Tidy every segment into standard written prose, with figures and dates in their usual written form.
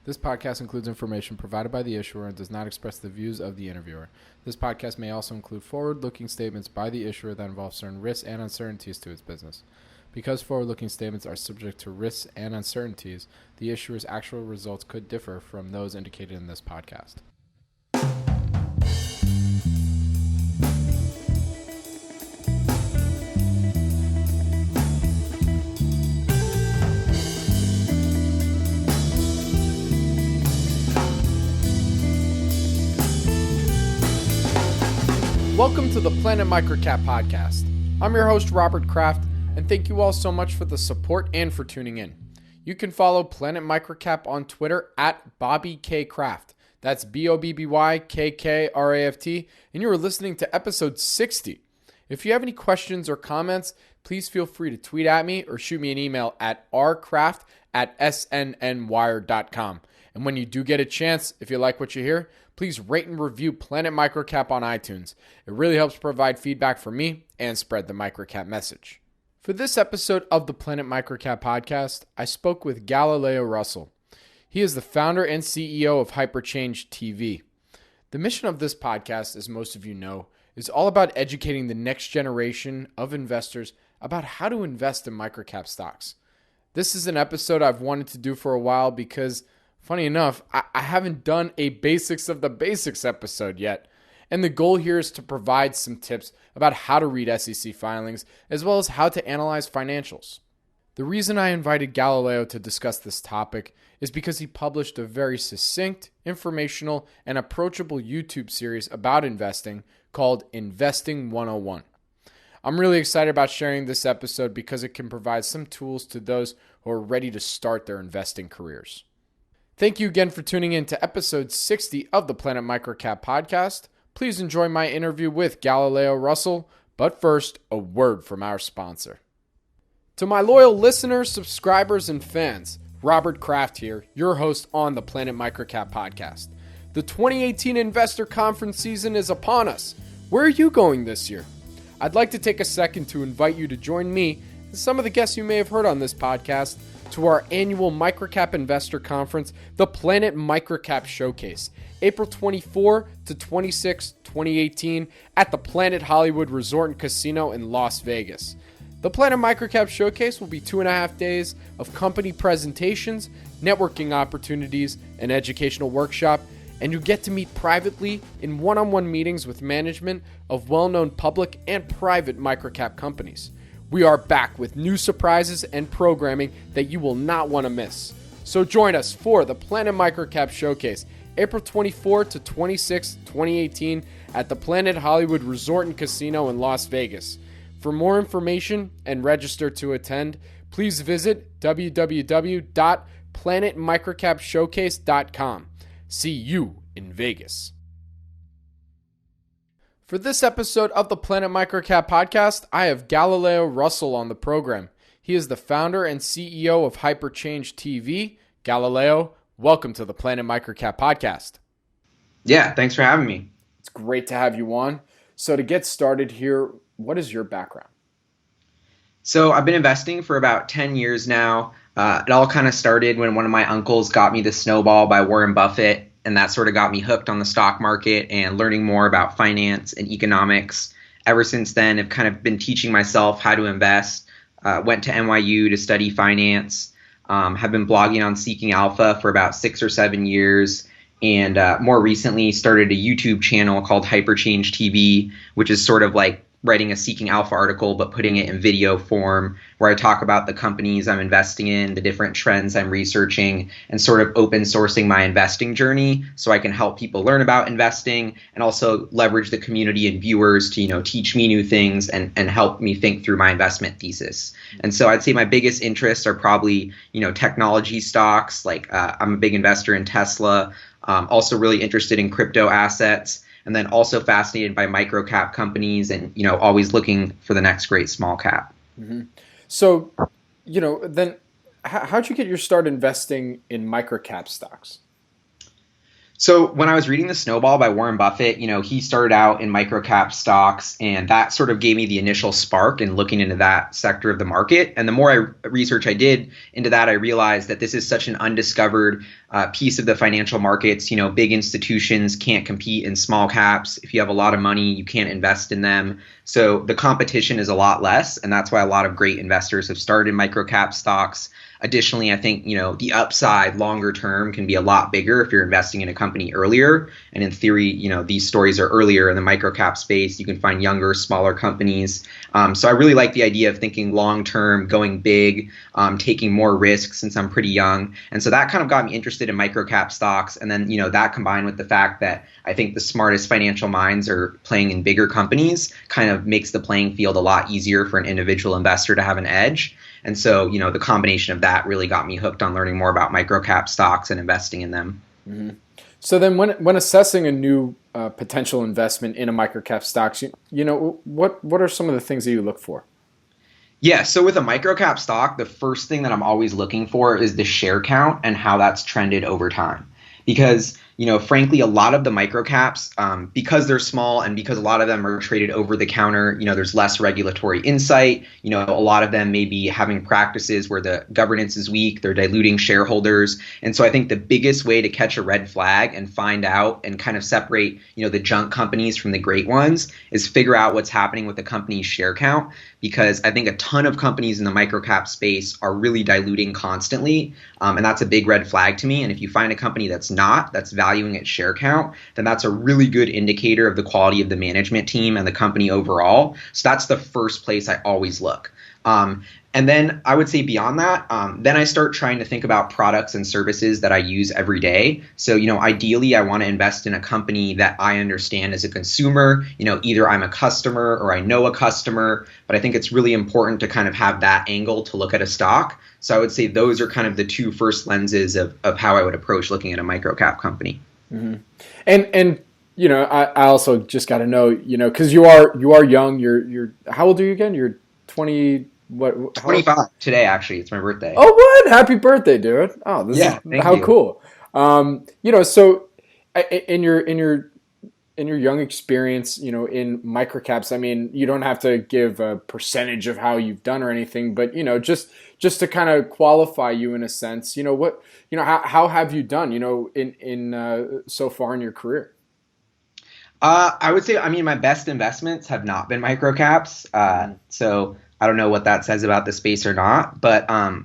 This podcast includes information provided by the issuer and does not express the views of the interviewer. This podcast may also include forward-looking statements by the issuer that involve certain risks and uncertainties to its business. Because forward-looking statements are subject to risks and uncertainties, the issuer's actual results could differ from those indicated in this podcast. Welcome to the Planet MicroCap Podcast. I'm your host, Robert Kraft, and thank you all so much for the support and for tuning in. You can follow Planet MicroCap on Twitter at Bobby K. Kraft. That's BOBBYKKRAFT, and you are listening to episode 60. If you have any questions or comments, please feel free to tweet at me or shoot me an email at rkraft@SNN.Network.com. And when you do get a chance, if you like what you hear, please rate and review Planet MicroCap on iTunes. It really helps provide feedback for me and spread the MicroCap message. For this episode of the Planet MicroCap Podcast, I spoke with Galileo Russell. He is the founder and CEO of HyperChangeTV. The mission of this podcast, as most of you know, is all about educating the next generation of investors about how to invest in microcap stocks. This is an episode I've wanted to do for a while because, funny enough, I haven't done a basics of the basics episode yet. And the goal here is to provide some tips about how to read SEC filings, as well as how to analyze financials. The reason I invited Galileo to discuss this topic is because he published a very succinct, informational, and approachable YouTube series about investing called Investing 101. I'm really excited about sharing this episode because it can provide some tools to those who are ready to start their investing careers. Thank you again for tuning in to episode 60 of the Planet MicroCap Podcast. Please enjoy my interview with Galileo Russell, but first, a word from our sponsor. To my loyal listeners, subscribers, and fans, Robert Kraft here, your host on the Planet MicroCap Podcast. The 2018 Investor Conference season is upon us. Where are you going this year? I'd like to take a second to invite you to join me and some of the guests you may have heard on this podcast to our annual MicroCap Investor Conference, the Planet MicroCap Showcase, April 24 to 26, 2018, at the Planet Hollywood Resort and Casino in Las Vegas. The Planet MicroCap Showcase will be 2.5 days of company presentations, networking opportunities, an educational workshop, and you get to meet privately in one-on-one meetings with management of well-known public and private microcap companies. We are back with new surprises and programming that you will not want to miss. So join us for the Planet MicroCap Showcase, April 24 to 26, 2018 at the Planet Hollywood Resort and Casino in Las Vegas. For more information and register to attend, please visit www.planetmicrocapshowcase.com. See you in Vegas. For this episode of the Planet MicroCap Podcast, I have Galileo Russell on the program. He is the founder and CEO of HyperChangeTV. Galileo, welcome to the Planet MicroCap Podcast. Yeah, thanks for having me. It's great to have you on. So to get started here, what is your background? So I've been investing for about 10 years now. It all kind of started when one of my uncles got me the Snowball by Warren Buffett. And that sort of got me hooked on the stock market and learning more about finance and economics. Ever since then, I've kind of been teaching myself how to invest. Went to NYU to study finance. Have been blogging on Seeking Alpha for about 6 or 7 years. And more recently started a YouTube channel called HyperChangeTV, which is sort of like writing a Seeking Alpha article, but putting it in video form, where I talk about the companies I'm investing in, the different trends I'm researching, and sort of open sourcing my investing journey so I can help people learn about investing and also leverage the community and viewers to, teach me new things and help me think through my investment thesis. And so I'd say my biggest interests are probably, technology stocks. Like I'm a big investor in Tesla, also really interested in crypto assets. And then also fascinated by microcap companies and, always looking for the next great small cap. Mm-hmm. So, then how'd you get your start investing in microcap stocks? So when I was reading The Snowball by Warren Buffett, he started out in microcap stocks, and that sort of gave me the initial spark in looking into that sector of the market. And the more research I did into that, I realized that this is such an undiscovered piece of the financial markets. Big institutions can't compete in small caps. If you have a lot of money, you can't invest in them. So the competition is a lot less, and that's why a lot of great investors have started in microcap stocks. Additionally, I think, the upside longer term can be a lot bigger if you're investing in a company earlier. And in theory, these stories are earlier in the microcap space. You can find younger, smaller companies. So I really like the idea of thinking long term, going big, taking more risks since I'm pretty young. And so that kind of got me interested in microcap stocks. And then, that combined with the fact that I think the smartest financial minds are playing in bigger companies kind of makes the playing field a lot easier for an individual investor to have an edge. And so, the combination of that really got me hooked on learning more about microcap stocks and investing in them. Mm-hmm. So then when assessing a new potential investment in a microcap stocks, what are some of the things that you look for? Yeah, so with a microcap stock, the first thing that I'm always looking for is the share count and how that's trended over time. Because, frankly, a lot of the microcaps, because they're small and because a lot of them are traded over the counter, there's less regulatory insight. A lot of them may be having practices where the governance is weak, they're diluting shareholders. And so I think the biggest way to catch a red flag and find out and kind of separate, the junk companies from the great ones is figure out what's happening with the company's share count. Because I think a ton of companies in the microcap space are really diluting constantly. And that's a big red flag to me. And if you find a company that's valuing its share count, then that's a really good indicator of the quality of the management team and the company overall. So that's the first place I always look. And then I would say beyond that, then I start trying to think about products and services that I use every day. So, ideally, I want to invest in a company that I understand as a consumer. Either I'm a customer or I know a customer, but I think it's really important to kind of have that angle to look at a stock. So I would say those are kind of the two first lenses of how I would approach looking at a microcap company. Mm-hmm. And I also just got to know, because you are young. You're how old are you again? You're 20. What? 25 today, actually. It's my birthday. Oh, what? Happy birthday, dude! Oh, this is how cool. So in your young experience, in microcaps, I mean, you don't have to give a percentage of how you've done or anything, but just to kind of qualify you in a sense, how have you done, in so far in your career? I would say, my best investments have not been microcaps. So I don't know what that says about the space or not, but I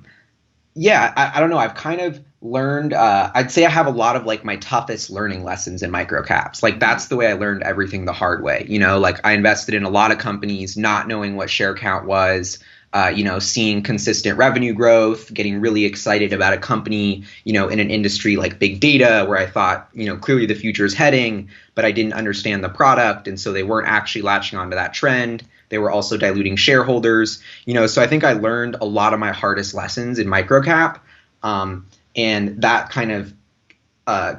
don't know. I've kind of learned, I'd say I have a lot of like my toughest learning lessons in microcaps. Like that's the way I learned everything the hard way. Like I invested in a lot of companies not knowing what share count was, seeing consistent revenue growth, getting really excited about a company, in an industry like big data where I thought, clearly the future is heading, but I didn't understand the product. And so they weren't actually latching onto that trend. They were also diluting shareholders, so I think I learned a lot of my hardest lessons in microcap. And that kind of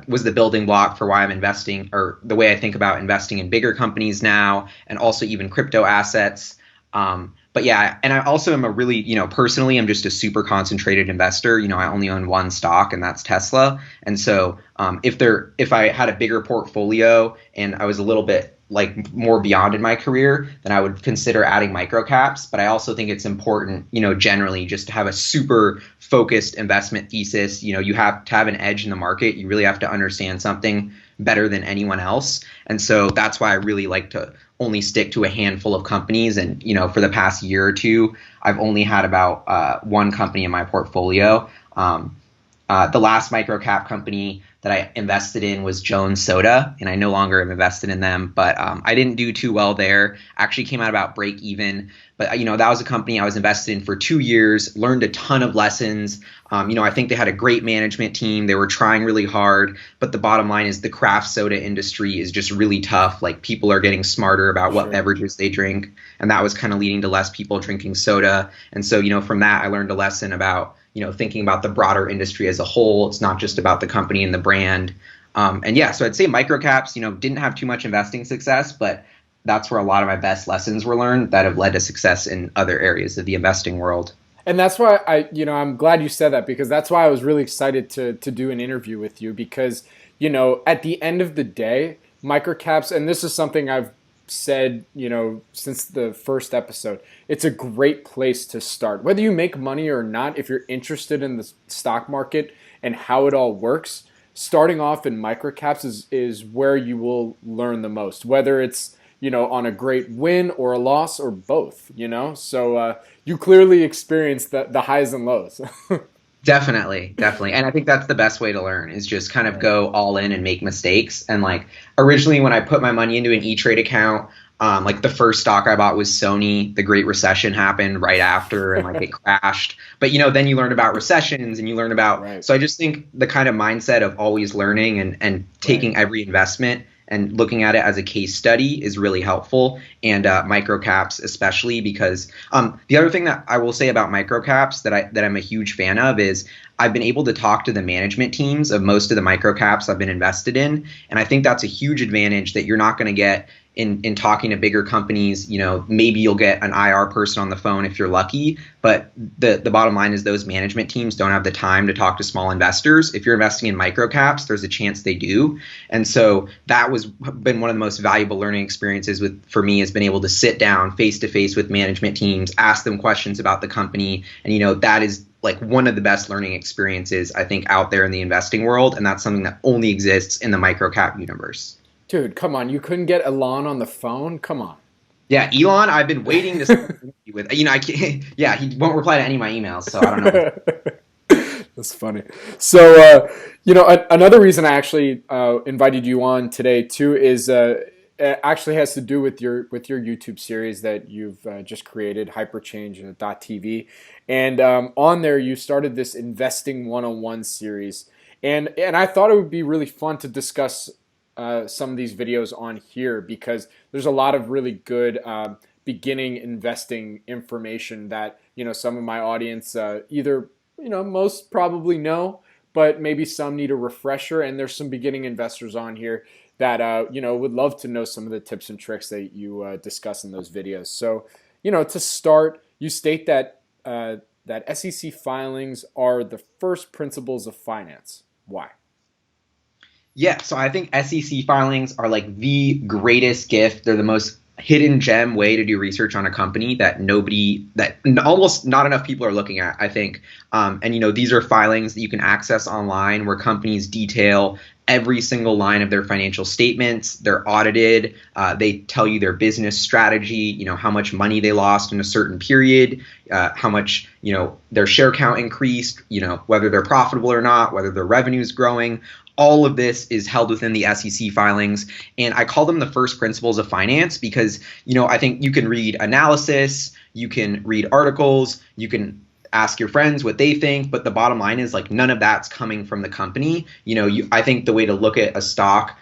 was the building block for why I'm investing, or the way I think about investing in bigger companies now, and also even crypto assets. But yeah, and I also am a really, personally, I'm just a super concentrated investor. I only own one stock, and that's Tesla. And so if I had a bigger portfolio and I was a little bit like more beyond in my career, then I would consider adding microcaps. But I also think it's important, generally just to have a super focused investment thesis. You have to have an edge in the market. You really have to understand something better than anyone else. And so that's why I really like to only stick to a handful of companies. And, for the past year or two, I've only had about one company in my portfolio. The last microcap company that I invested in was Jones Soda, and I no longer am invested in them, but I didn't do too well there. Actually came out about break even, but that was a company I was invested in for 2 years, learned a ton of lessons. I think they had a great management team. They were trying really hard, but the bottom line is the craft soda industry is just really tough. Like people are getting smarter about what beverages they drink, and that was kind of leading to less people drinking soda. And so, from that, I learned a lesson about thinking about the broader industry as a whole. It's not just about the company and the brand. So I'd say microcaps, didn't have too much investing success, but that's where a lot of my best lessons were learned that have led to success in other areas of the investing world. And that's why I'm glad you said that, because that's why I was really excited to do an interview with you, because, at the end of the day, microcaps, and this is something I've said, since the first episode, it's a great place to start. Whether you make money or not, if you're interested in the stock market and how it all works, starting off in microcaps is where you will learn the most, whether it's, on a great win or a loss or both, So you clearly experienced the highs and lows. Definitely. And I think that's the best way to learn, is just kind of go all in and make mistakes. And like originally when I put my money into an E-Trade account, like the first stock I bought was Sony. The Great Recession happened right after, and like it crashed. But then you learn about recessions, and you learn about. Right. So I just think the kind of mindset of always learning and taking every investment and looking at it as a case study is really helpful, and microcaps especially, because the other thing that I will say about microcaps that I'm a huge fan of is I've been able to talk to the management teams of most of the microcaps I've been invested in, and I think that's a huge advantage that you're not going to get in talking to bigger companies. Maybe you'll get an IR person on the phone if you're lucky, but the bottom line is those management teams don't have the time to talk to small investors. If you're investing in microcaps, there's a chance they do. And so that was been one of the most valuable learning experiences for me, has been able to sit down face to face with management teams, ask them questions about the company. And that is like one of the best learning experiences I think out there in the investing world. And that's something that only exists in the microcap universe. Dude, come on. You couldn't get Elon on the phone? Come on. Yeah, Elon, I've been waiting to with. I can't. Yeah, he won't reply to any of my emails, so I don't know. That's funny. So, another reason I actually invited you on today too is it actually has to do with your YouTube series that you've just created, HyperChange.TV, and on there you started this Investing 101 series, and I thought it would be really fun to discuss some of these videos on here, because there's a lot of really good beginning investing information that some of my audience either most probably know, but maybe some need a refresher. And there's some beginning investors on here that would love to know some of the tips and tricks that you discuss in those videos. So to start, you state that that SEC filings are the first principles of finance. Why? Yeah, so I think SEC filings are like the greatest gift. They're the most hidden gem way to do research on a company that almost not enough people are looking at, I think. And these are filings that you can access online, where companies detail every single line of their financial statements. They're audited. They tell you their business strategy, how much money they lost in a certain period, how much, their share count increased, whether they're profitable or not, whether their revenue is growing. All of this is held within the SEC filings, and I call them the first principles of finance because, I think you can read analysis, you can read articles, you can ask your friends what they think, but the bottom line is like none of that's coming from the company. I think the way to look at a stock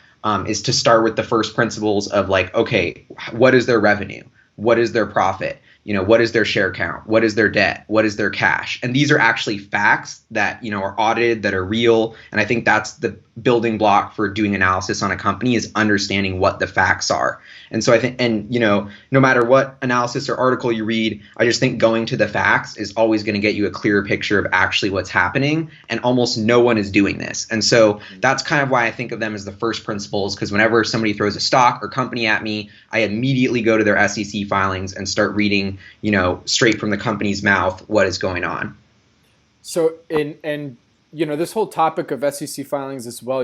is to start with the first principles of like, okay, what is their revenue? What is their profit? What is their share count? What is their debt? What is their cash? And these are actually facts that, are audited, that are real. And I think that's the building block for doing analysis on a company, is understanding what the facts are. And so I think, no matter what analysis or article you read, I just think going to the facts is always going to get you a clearer picture of actually what's happening. And almost no one is doing this. And so that's kind of why I think of them as the first principles, because whenever somebody throws a stock or company at me, I immediately go to their SEC filings and start reading, straight from the company's mouth what is going on. So, this whole topic of SEC filings as well,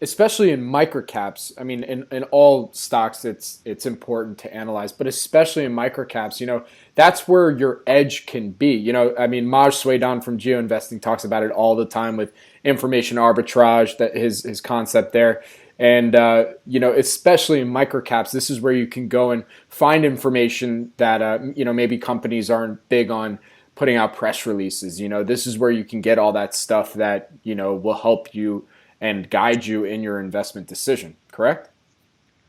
especially in microcaps, I mean, in all stocks, it's important to analyze, but especially in microcaps, that's where your edge can be. Maj Soueidan from Geo Investing talks about it all the time with information arbitrage, that his concept there. And, especially in microcaps, this is where you can go and find information that, maybe companies aren't big on putting out press releases. This is where you can get all that stuff that, will help you and guide you in your investment decision, correct?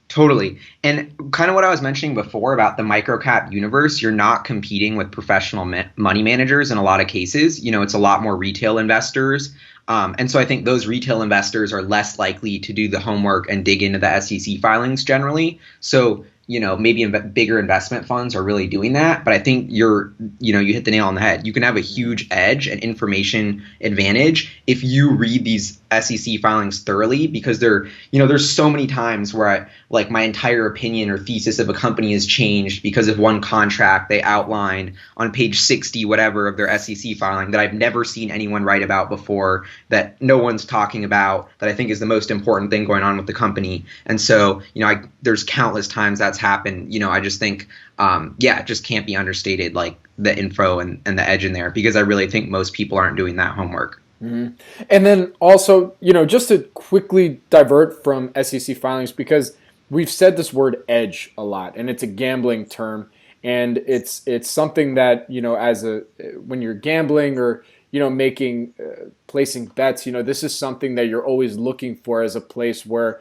Totally. And kind of what I was mentioning before about the microcap universe, you're not competing with professional money managers in a lot of cases. It's a lot more retail investors. And so I think those retail investors are less likely to do the homework and dig into the SEC filings generally. So, maybe bigger investment funds are really doing that. But I think you hit the nail on the head. You can have a huge edge and information advantage if you read these SEC filings thoroughly, because there's so many times where my entire opinion or thesis of a company has changed because of one contract they outlined on page 60, whatever, of their SEC filing that I've never seen anyone write about before, that no one's talking about, that I think is the most important thing going on with the company. And so, there's countless times that's happened. I just think, it just can't be understated, like the info and the edge in there, because I really think most people aren't doing that homework. Mm-hmm. And then also, just to quickly divert from SEC filings, because we've said this word edge a lot, and it's a gambling term, and it's something that, when you're gambling or, making, placing bets, this is something that you're always looking for as a place where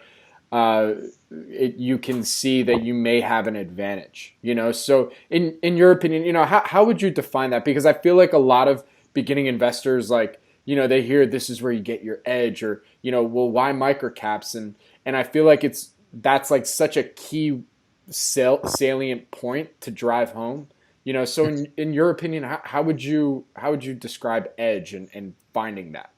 you can see that you may have an advantage, So in your opinion, how would you define that? Because I feel like a lot of beginning investors, they hear this is where you get your edge, or, well, why microcaps? And I feel like that's like such a key salient point to drive home, so in your opinion, how would you describe edge and finding that?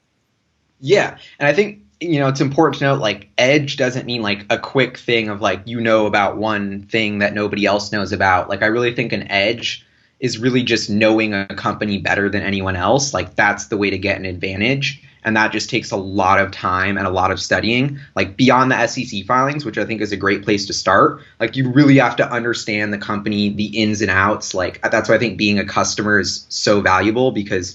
Yeah. And I think, it's important to note, edge doesn't mean a quick thing of about one thing that nobody else knows about. I really think an edge is really just knowing a company better than anyone else. That's the way to get an advantage. And that just takes a lot of time and a lot of studying, beyond the SEC filings, which I think is a great place to start. You really have to understand the company, the ins and outs. That's why I think being a customer is so valuable, because,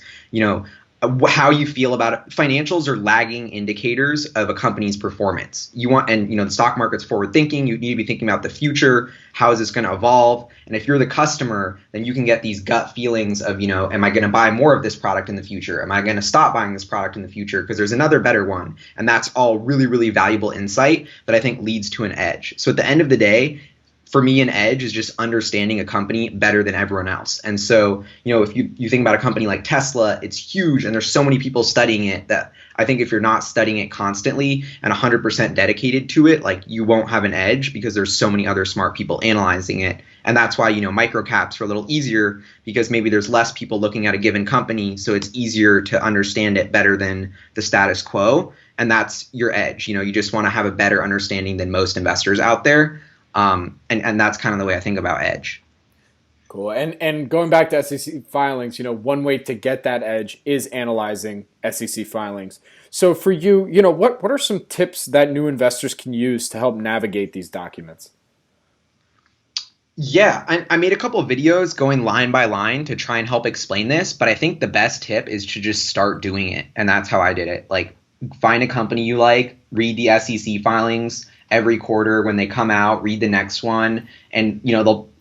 how you feel about it. Financials are lagging indicators of a company's performance. The stock market's forward thinking. You need to be thinking about the future. How is this going to evolve? And if you're the customer, then you can get these gut feelings of, am I going to buy more of this product in the future? Am I going to stop buying this product in the future because there's another better one? And that's all really, really valuable insight that I think leads to an edge. So at the end of the day, for me, an edge is just understanding a company better than everyone else. And so, if you think about a company like Tesla, it's huge and there's so many people studying it that I think if you're not studying it constantly and 100% dedicated to it, you won't have an edge, because there's so many other smart people analyzing it. And that's why, microcaps are a little easier, because maybe there's less people looking at a given company. So it's easier to understand it better than the status quo. And that's your edge. You just want to have a better understanding than most investors out there. And that's kind of the way I think about edge. Cool. And going back to SEC filings, one way to get that edge is analyzing SEC filings. So for you, what are some tips that new investors can use to help navigate these documents? Yeah, I made a couple of videos going line by line to try and help explain this, but I think the best tip is to just start doing it. And that's how I did it. Find a company you like, read the SEC filings every quarter when they come out, read the next one. And,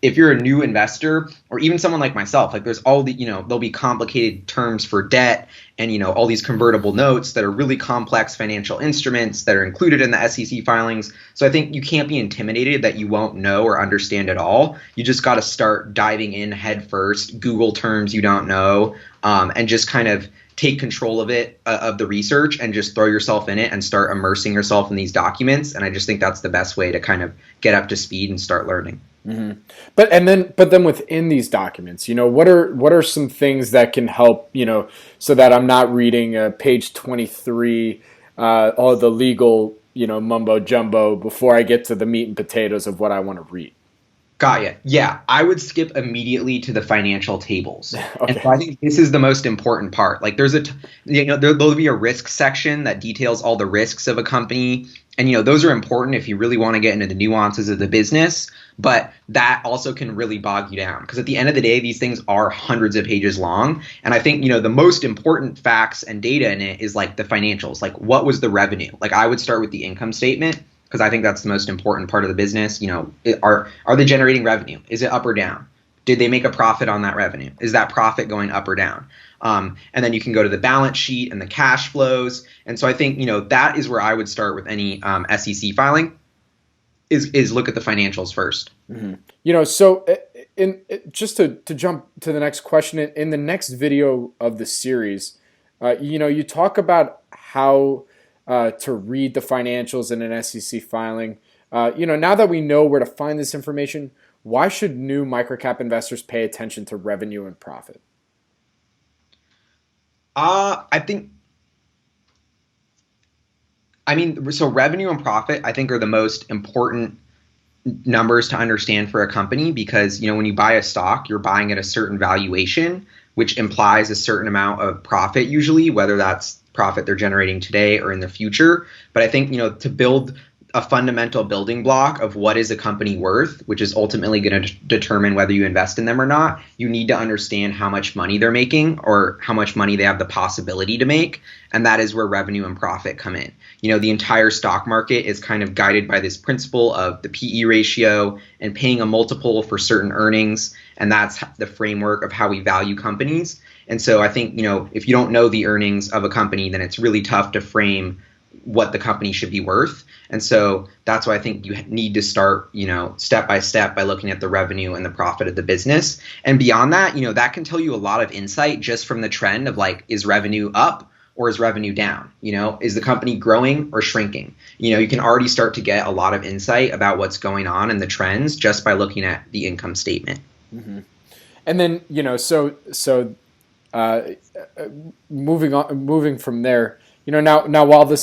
if you're a new investor, or even someone like myself, there's all the, there'll be complicated terms for debt and, all these convertible notes that are really complex financial instruments that are included in the SEC filings. So I think you can't be intimidated that you won't know or understand at all. You just got to start diving in head first, Google terms you don't know, and just kind of take control of it, of the research, and just throw yourself in it and start immersing yourself in these documents. And I just think that's the best way to kind of get up to speed and start learning. Mm-hmm. But then within these documents, what are some things that can help, so that I'm not reading page 23, all the legal, mumbo jumbo before I get to the meat and potatoes of what I want to read. Got you. Yeah, I would skip immediately to the financial tables. Okay. And so I think this is the most important part. There'll be a risk section that details all the risks of a company. And, those are important if you really want to get into the nuances of the business. But that also can really bog you down, because at the end of the day, these things are hundreds of pages long. And I think, the most important facts and data in it is the financials. What was the revenue? I would start with the income statement, because I think that's the most important part of the business. Are they generating revenue? Is it up or down? Did they make a profit on that revenue? Is that profit going up or down? And then you can go to the balance sheet and the cash flows. And so I think, that is where I would start with any SEC filing, is look at the financials first. Mm-hmm. So just to jump to the next question, in the next video of the series, you talk about how to read the financials in an SEC filing. Now that we know where to find this information, why should new microcap investors pay attention to revenue and profit? So revenue and profit, I think, are the most important numbers to understand for a company because, when you buy a stock, you're buying at a certain valuation, which implies a certain amount of profit usually, whether that's profit they're generating today or in the future. But I think, to build a fundamental building block of what is a company worth, which is ultimately going to determine whether you invest in them or not, you need to understand how much money they're making or how much money they have the possibility to make. And that is where revenue and profit come in. The entire stock market is kind of guided by this principle of the PE ratio and paying a multiple for certain earnings. And that's the framework of how we value companies. And so I think, if you don't know the earnings of a company, then it's really tough to frame what the company should be worth. And so that's why I think you need to start, step by step by looking at the revenue and the profit of the business. And beyond that, that can tell you a lot of insight just from the trend of is revenue up or is revenue down? Is the company growing or shrinking? You can already start to get a lot of insight about what's going on in the trends just by looking at the income statement. Mm-hmm. And then, moving from there, now while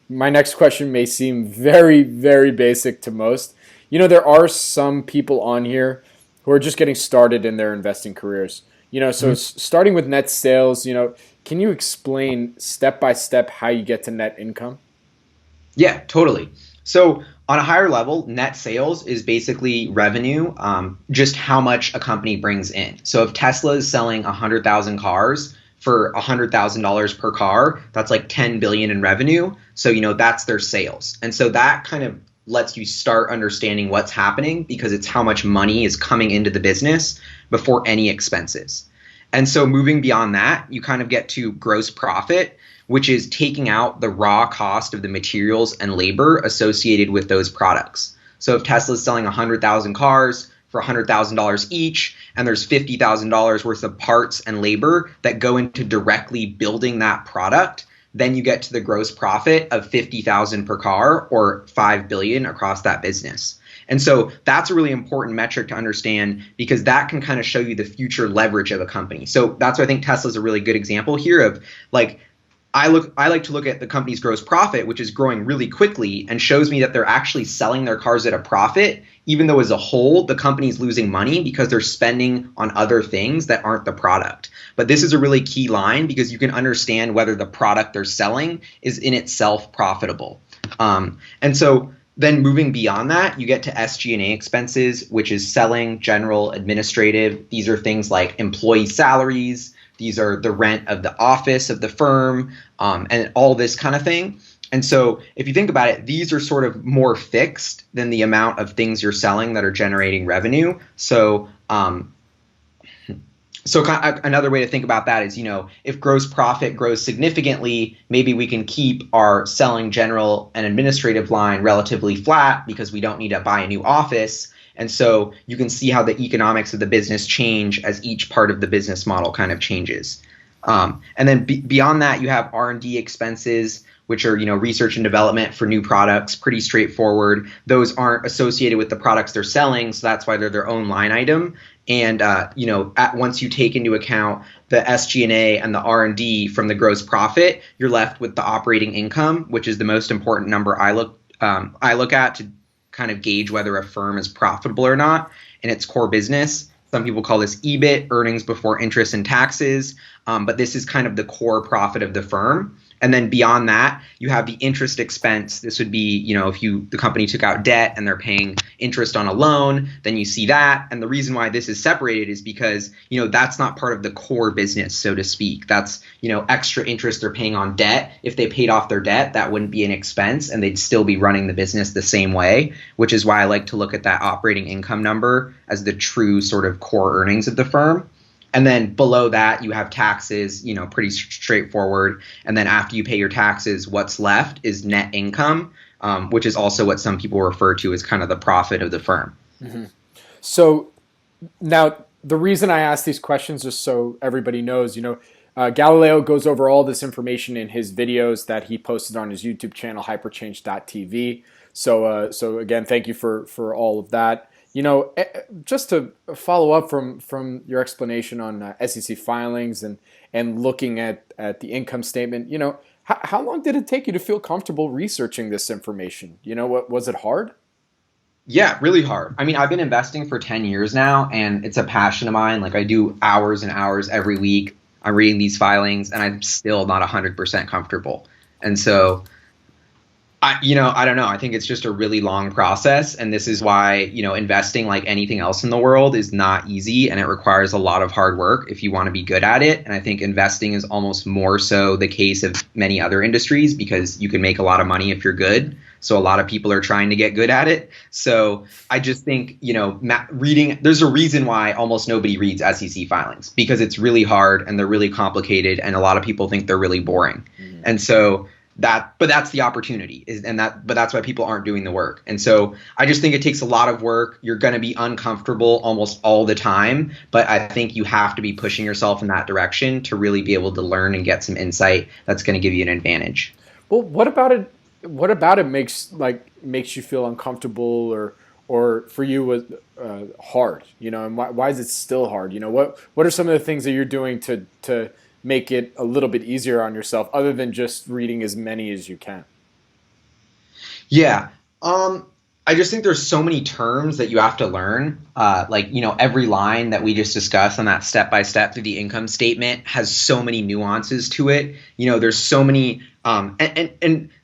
my next question may seem very, very basic to most, there are some people on here who are just getting started in their investing careers. Starting with net sales, can you explain step by step how you get to net income? Yeah, totally. So on a higher level, net sales is basically revenue, just how much a company brings in. So if Tesla is selling 100,000 cars for $100,000 per car, that's like 10 billion in revenue. So, that's their sales. And so that kind of lets you start understanding what's happening because it's how much money is coming into the business before any expenses. And so moving beyond that, you kind of get to gross profit, which is taking out the raw cost of the materials and labor associated with those products. So if Tesla is selling 100,000 cars for $100,000 each, and there's $50,000 worth of parts and labor that go into directly building that product, then you get to the gross profit of 50,000 per car or 5 billion across that business. And so that's a really important metric to understand because that can kind of show you the future leverage of a company. So that's why I think Tesla's a really good example here of I like to look at the company's gross profit, which is growing really quickly and shows me that they're actually selling their cars at a profit, even though as a whole, the company's losing money because they're spending on other things that aren't the product. But this is a really key line because you can understand whether the product they're selling is in itself profitable. And so then moving beyond that, you get to SG&A expenses, which is selling, general, administrative. These are things like employee salaries. These are the rent of the office of the firm, and all this kind of thing. And so if you think about it, these are sort of more fixed than the amount of things you're selling that are generating revenue. So another way to think about that is, if gross profit grows significantly, maybe we can keep our selling, general, and administrative line relatively flat because we don't need to buy a new office. And so you can see how the economics of the business change as each part of the business model kind of changes. And then beyond that, you have R&D expenses, which are, research and development for new products, pretty straightforward. Those aren't associated with the products they're selling, so that's why they're their own line item. And, once you take into account the SG&A and the R&D from the gross profit, you're left with the operating income, which is the most important number I look at to kind of gauge whether a firm is profitable or not in its core business. Some people call this EBIT, earnings before interest and taxes, but this is kind of the core profit of the firm. And then beyond that, you have the interest expense. This would be, if the company took out debt and they're paying interest on a loan, then you see that. And the reason why this is separated is because, that's not part of the core business, so to speak. That's, extra interest they're paying on debt. If they paid off their debt, that wouldn't be an expense and they'd still be running the business the same way, which is why I like to look at that operating income number as the true sort of core earnings of the firm. And then below that, you have taxes, pretty straightforward. And then after you pay your taxes, what's left is net income, which is also what some people refer to as kind of the profit of the firm. Mm-hmm. So now the reason I ask these questions is so everybody knows, Galileo goes over all this information in his videos that he posted on his YouTube channel, HyperChange.tv. So again, thank you for all of that. Just to follow up from your explanation on SEC filings and looking at the income statement, how long did it take you to feel comfortable researching this information? What was it hard? Yeah, really hard. I mean, I've been investing for 10 years now, and it's a passion of mine. Like, I do hours and hours every week. I'm reading these filings, and I'm still not 100% comfortable. And so, I don't know. I think it's just a really long process, and this is why, investing, like anything else in the world, is not easy, and it requires a lot of hard work if you want to be good at it. And I think investing is almost more so the case of many other industries, because you can make a lot of money if you're good. So a lot of people are trying to get good at it. So I just think, reading, there's a reason why almost nobody reads SEC filings, because it's really hard and they're really complicated, and a lot of people think they're really boring. Mm-hmm. And so but that's the opportunity, but that's why people aren't doing the work. And so I just think it takes a lot of work. You're going to be uncomfortable almost all the time, but I think you have to be pushing yourself in that direction to really be able to learn and get some insight that's going to give you an advantage. Well, what about it makes you feel uncomfortable or for you was hard, and why is it still hard? What are some of the things that you're doing to make it a little bit easier on yourself, other than just reading as many as you can? Yeah. I just think there's so many terms that you have to learn. Every line that we just discussed on that step-by-step through the income statement has so many nuances to it. There's so many,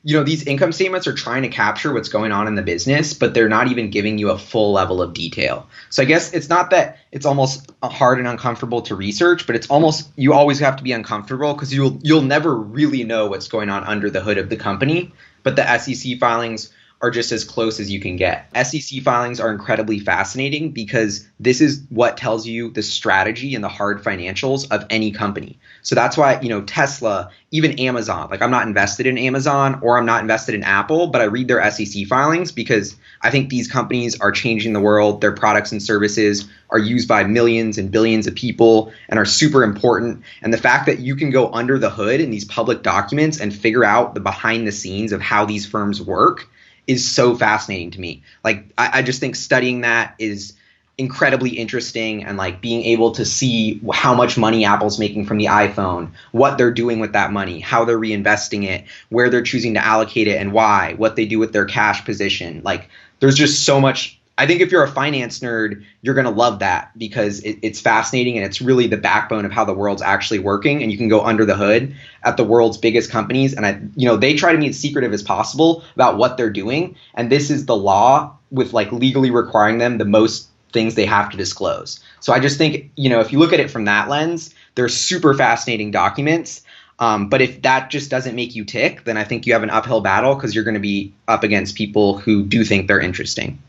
these income statements are trying to capture what's going on in the business, but they're not even giving you a full level of detail. So I guess it's not that it's almost hard and uncomfortable to research, but it's almost, you always have to be uncomfortable, because you'll never really know what's going on under the hood of the company. But the SEC filings are just as close as you can get. SEC filings are incredibly fascinating, because this is what tells you the strategy and the hard financials of any company. So that's why, Tesla, even Amazon, like I'm not invested in Amazon or I'm not invested in Apple, but I read their SEC filings because I think these companies are changing the world. Their products and services are used by millions and billions of people and are super important. And the fact that you can go under the hood in these public documents and figure out the behind the scenes of how these firms work is so fascinating to me. Like, I just think studying that is incredibly interesting, and like being able to see how much money Apple's making from the iPhone, what they're doing with that money, how they're reinvesting it, where they're choosing to allocate it and why, what they do with their cash position. Like, there's just so much. I think if you're a finance nerd, you're going to love that, because it's fascinating, and it's really the backbone of how the world's actually working. And you can go under the hood at the world's biggest companies, and they try to be as secretive as possible about what they're doing. And this is the law, with like legally requiring them the most things they have to disclose. So I just think, if you look at it from that lens, they're super fascinating documents. But if that just doesn't make you tick, then I think you have an uphill battle, because you're going to be up against people who do think they're interesting.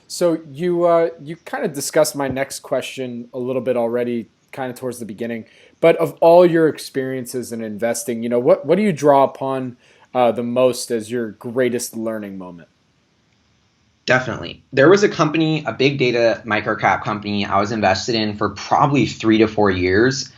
So you kind of discussed my next question a little bit already, kind of towards the beginning. But of all your experiences in investing, what do you draw upon the most as your greatest learning moment? Definitely. There was a company, a big data microcap company I was invested in for probably 3 to 4 years,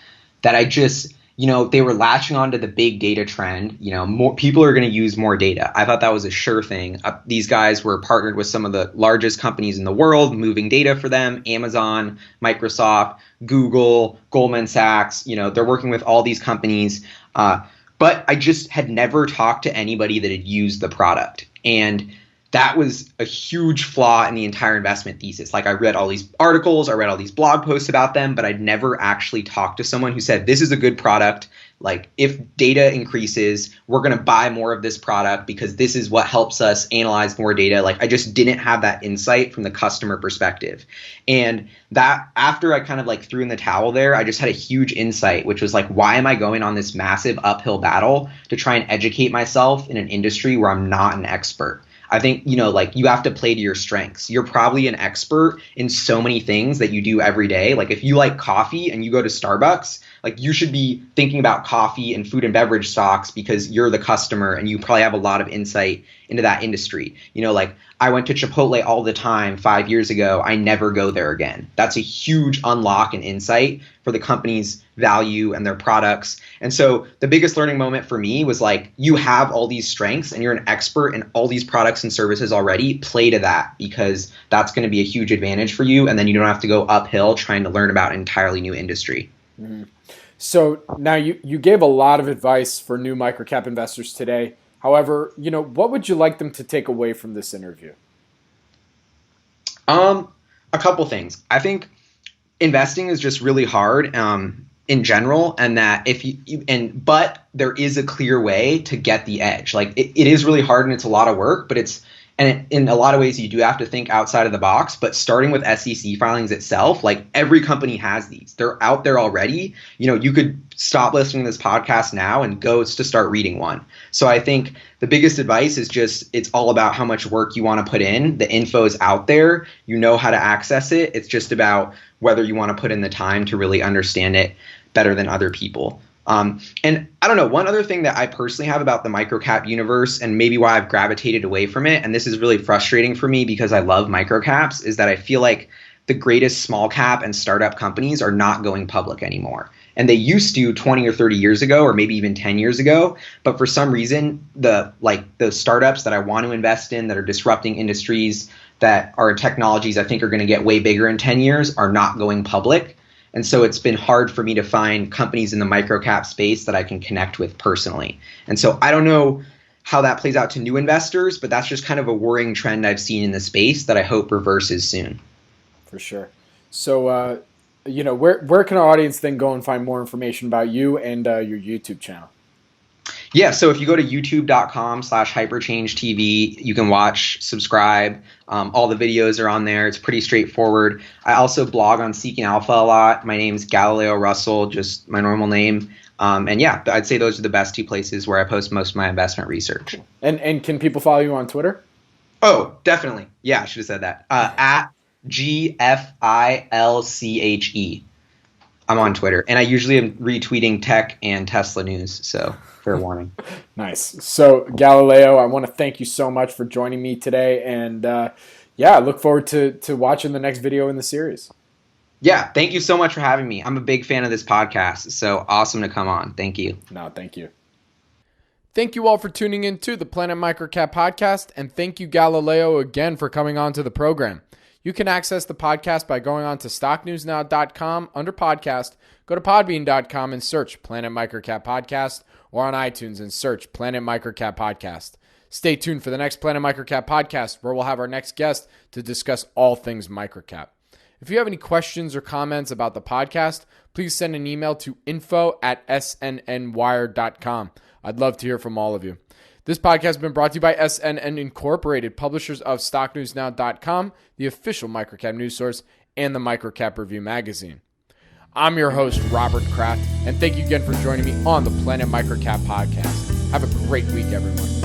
that I just, they were latching onto the big data trend. More people are going to use more data. I thought that was a sure thing. These guys were partnered with some of the largest companies in the world, moving data for them: Amazon, Microsoft, Google, Goldman Sachs. They're working with all these companies. But I just had never talked to anybody that had used the product. And that was a huge flaw in the entire investment thesis. Like, I read all these articles, I read all these blog posts about them, but I'd never actually talked to someone who said, this is a good product. Like, if data increases, we're going to buy more of this product because this is what helps us analyze more data. Like, I just didn't have that insight from the customer perspective. And that, after I kind of like threw in the towel there, I just had a huge insight, which was like, why am I going on this massive uphill battle to try and educate myself in an industry where I'm not an expert? I think, you have to play to your strengths. You're probably an expert in so many things that you do every day. Like, if you like coffee and you go to Starbucks, like you should be thinking about coffee and food and beverage stocks because you're the customer and you probably have a lot of insight into that industry. Like I went to Chipotle all the time 5 years ago. I never go there again. That's a huge unlock and insight for the company's value and their products. And so the biggest learning moment for me was like, you have all these strengths and you're an expert in all these products and services already. Play to that because that's going to be a huge advantage for you. And then you don't have to go uphill trying to learn about an entirely new industry. Mm-hmm. So now you gave a lot of advice for new microcap investors today. However, what would you like them to take away from this interview? A couple things. I think investing is just really hard in general, and that but there is a clear way to get the edge. Like it is really hard and it's a lot of work, but in a lot of ways you do have to think outside of the box. But starting with SEC filings itself, like every company has these. They're out there already. You could stop listening to this podcast now and go to start reading one. So I think the biggest advice is just it's all about how much work you want to put in. The info is out there. You know how to access it. It's just about whether you want to put in the time to really understand it better than other people. And I don't know, one other thing that I personally have about the microcap universe and maybe why I've gravitated away from it, and this is really frustrating for me because I love microcaps, is that I feel like the greatest small cap and startup companies are not going public anymore. And they used to 20 or 30 years ago, or maybe even 10 years ago. But for some reason, the startups that I want to invest in that are disrupting industries that are technologies I think are going to get way bigger in 10 years are not going public. And so it's been hard for me to find companies in the microcap space that I can connect with personally. And so I don't know how that plays out to new investors, but that's just kind of a worrying trend I've seen in the space that I hope reverses soon. For sure. So, where can our audience then go and find more information about you and your YouTube channel? Yeah, so if you go to youtube.com/HyperChangeTV, you can watch, subscribe. All the videos are on there. It's pretty straightforward. I also blog on Seeking Alpha a lot. My name's Galileo Russell, just my normal name. And yeah, I'd say those are the best two places where I post most of my investment research. And can people follow you on Twitter? Oh, definitely. Yeah, I should have said that. At GFILCHE. I'm on Twitter, and I usually am retweeting tech and Tesla news, so fair warning. Nice. So, Galileo, I want to thank you so much for joining me today, and I look forward to watching the next video in the series. Yeah, thank you so much for having me. I'm a big fan of this podcast, so awesome to come on. Thank you. No, thank you. Thank you all for tuning in to the Planet MicroCap Podcast, and thank you, Galileo, again for coming on to the program. You can access the podcast by going on to stocknewsnow.com under podcast, go to podbean.com and search Planet MicroCap Podcast, or on iTunes and search Planet MicroCap Podcast. Stay tuned for the next Planet MicroCap Podcast, where we'll have our next guest to discuss all things microcap. If you have any questions or comments about the podcast, please send an email to info@SNN.Wire.com. I'd love to hear from all of you. This podcast has been brought to you by SNN Incorporated, publishers of StockNewsNow.com, the official microcap news source, and the Microcap Review magazine. I'm your host, Robert Kraft, and thank you again for joining me on the Planet MicroCap Podcast. Have a great week, everyone.